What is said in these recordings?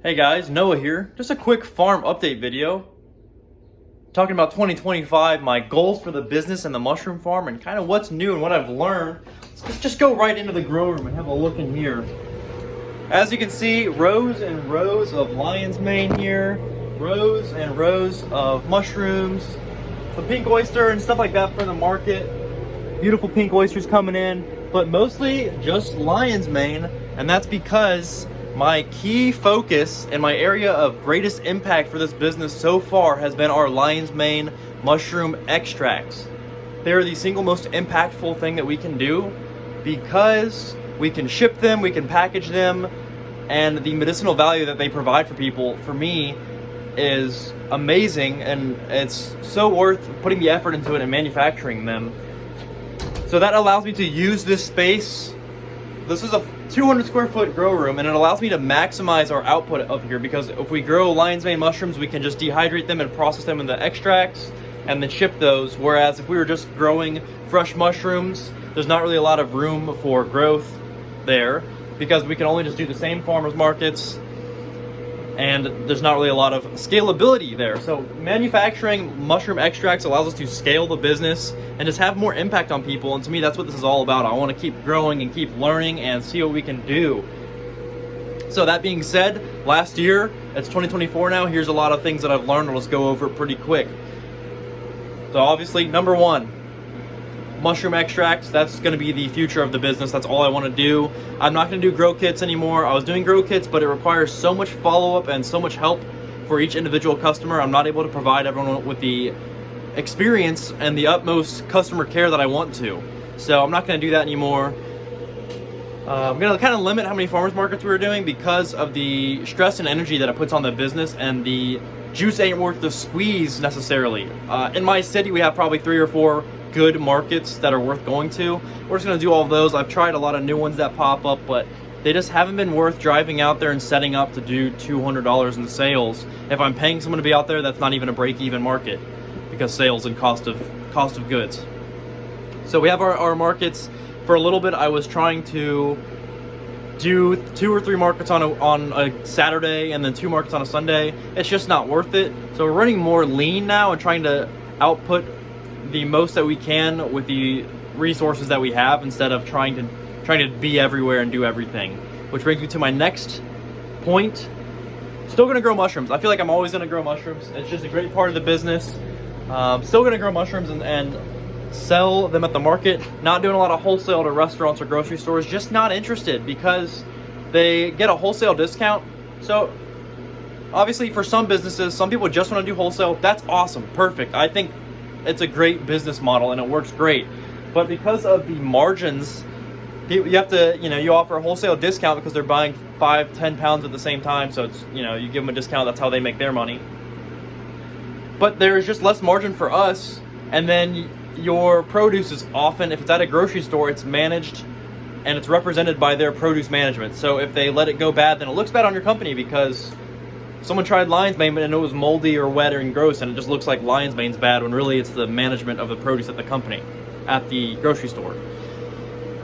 Hey guys, Noah here. Just a quick farm update video talking about 2025, my goals for the business and the mushroom farm, and kind of what's new and what I've learned. Let's just go right into the grow room and have a look in here. As you can see, rows and rows of lion's mane here, rows and rows of mushrooms, some pink oyster and stuff like that for the market. Beautiful pink oysters coming in, but mostly just lion's mane, and that's because my key focus and my area of greatest impact for this business so far has been our lion's mane mushroom extracts. They are the single most impactful thing that we can do because we can ship them, we can package them, and the medicinal value that they provide for people, for me, is amazing, and it's so worth putting the effort into it and manufacturing them. So that allows me to use this space. This is a 200 square foot grow room, and it allows me to maximize our output of here, because if we grow lion's mane mushrooms, we can just dehydrate them and process them into extracts and then ship those. Whereas if we were just growing fresh mushrooms, there's not really a lot of room for growth there, because we can only just do the same farmers markets, and there's not really a lot of scalability there. So manufacturing mushroom extracts allows us to scale the business and just have more impact on people, and to me that's what this is all about. I want to keep growing and keep learning and see what we can do. So that being said, last year, it's 2024 now, here's a lot of things that I've learned, and let's go over it pretty quick. So obviously, number one, mushroom extracts. That's going to be the future of the business. That's all I want to do. I'm not going to do grow kits anymore. I was doing grow kits, but it requires so much follow-up and so much help for each individual customer. I'm not able to provide everyone with the experience and the utmost customer care that I want to. So I'm not going to do that anymore. I'm going to kind of limit how many farmers markets we're doing because of the stress and energy that it puts on the business, and the juice ain't worth the squeeze necessarily. In my city, we have probably 3 or 4 good markets that are worth going to. We're just going to do all of those. I've tried a lot of new ones that pop up, but they just haven't been worth driving out there and setting up to do $200 in sales. If I'm paying someone to be out there, that's not even a break-even market, because sales and cost of goods. So we have our markets. For a little bit, I was trying to do 2 or 3 markets on a Saturday and then 2 markets on a Sunday. It's just not worth it. So we're running more lean now and trying to output the most that we can with the resources that we have, instead of trying to be everywhere and do everything. Which brings me to my next point. Still gonna grow mushrooms. I feel like I'm always gonna grow mushrooms. It's just a great part of the business. Still gonna grow mushrooms and sell them at the market. Not doing a lot of wholesale to restaurants or grocery stores. Just not interested, because they get a wholesale discount. So obviously for some businesses, some people just want to do wholesale. That's awesome, perfect. I think it's a great business model and it works great. But because of the margins, you have to, you offer a wholesale discount because they're buying 5-10 pounds at the same time. So it's, you give them a discount. That's how they make their money. But there's just less margin for us. And then your produce is often, if it's at a grocery store, it's managed and it's represented by their produce management. So if they let it go bad, then it looks bad on your company, because someone tried lion's mane and it was moldy or wet and gross, and it just looks like lion's mane's bad, when really it's the management of the produce at the company, at the grocery store.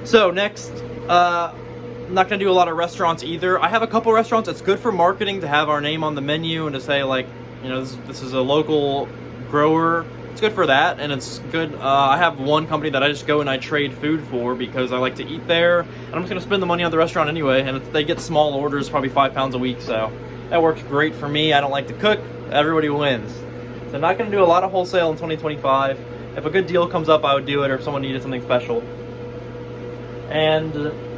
So next, I'm not going to do a lot of restaurants either. I have a couple restaurants. It's good for marketing to have our name on the menu and to say, like, this is a local grower. It's good for that, and it's good. I have one company that I just go and I trade food for, because I like to eat there, and I'm just going to spend the money on the restaurant anyway, and they get small orders, probably 5 pounds a week, so that works great for me. I don't like to cook. Everybody wins. So I'm not going to do a lot of wholesale in 2025. If a good deal comes up, I would do it, or if someone needed something special. And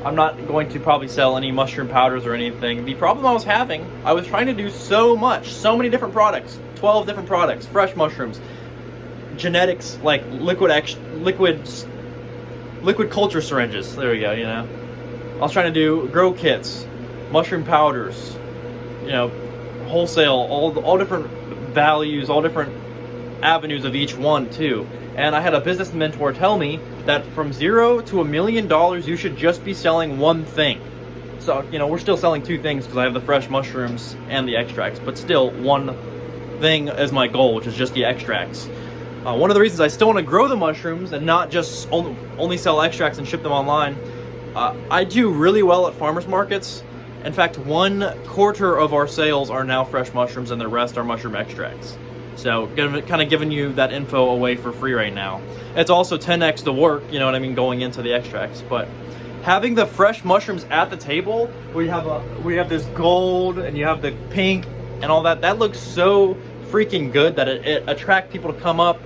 I'm not going to probably sell any mushroom powders or anything. The problem I was having, I was trying to do so many different products, 12 different products, fresh mushrooms, genetics, like liquid culture syringes. There we go. I was trying to do grow kits, mushroom powders, wholesale, all different values, all different avenues of each one too. And I had a business mentor tell me that from $0 to $1 million, you should just be selling one thing. So, we're still selling 2 things because I have the fresh mushrooms and the extracts, but still one thing is my goal, which is just the extracts. One of the reasons I still want to grow the mushrooms and not just only sell extracts and ship them online, I do really well at farmers markets. In fact, 1/4 of our sales are now fresh mushrooms, and the rest are mushroom extracts. So, kind of giving you that info away for free right now. It's also 10x the work, you know what I mean, going into the extracts. But having the fresh mushrooms at the table, we have this gold and you have the pink and all that. That looks so freaking good that it attracts people to come up,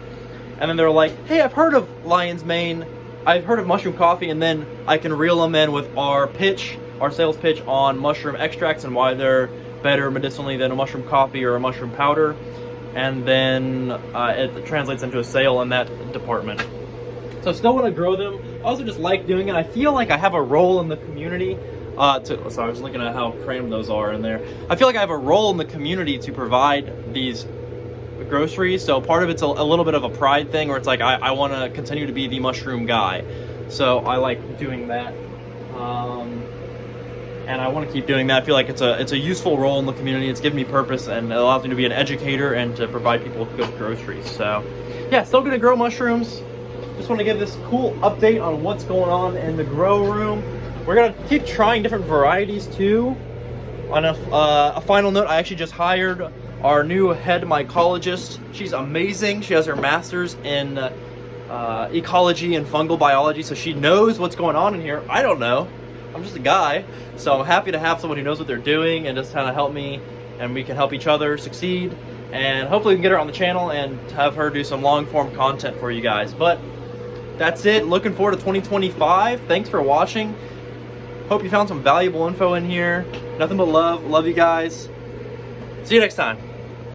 and then they're like, "Hey, I've heard of Lion's Mane. I've heard of mushroom coffee," and then I can reel them in with our sales pitch on mushroom extracts and why they're better medicinally than a mushroom coffee or a mushroom powder. And then it translates into a sale in that department. So I still want to grow them. I also just like doing it. I feel like I have a role in the community. So I was looking at how crammed those are in there. I feel like I have a role in the community to provide these groceries. So part of it's a little bit of a pride thing, where it's like I want to continue to be the mushroom guy. So I like doing that. And I want to keep doing that. I feel like it's a useful role in the community. It's given me purpose, and it allows me to be an educator and to provide people with good groceries. So yeah, still gonna grow mushrooms. Just want to give this cool update on what's going on in the grow room. We're gonna keep trying different varieties too. On a final note, I actually just hired our new head mycologist. She's amazing. She has her master's in ecology and fungal biology, so she knows what's going on in here. I don't know. I'm just a guy, so I'm happy to have someone who knows what they're doing and just kind of help me, and we can help each other succeed, and hopefully we can get her on the channel and have her do some long-form content for you guys. But that's it. Looking forward to 2025. Thanks for watching. Hope you found some valuable info in here. Nothing but love. Love you guys. See you next time.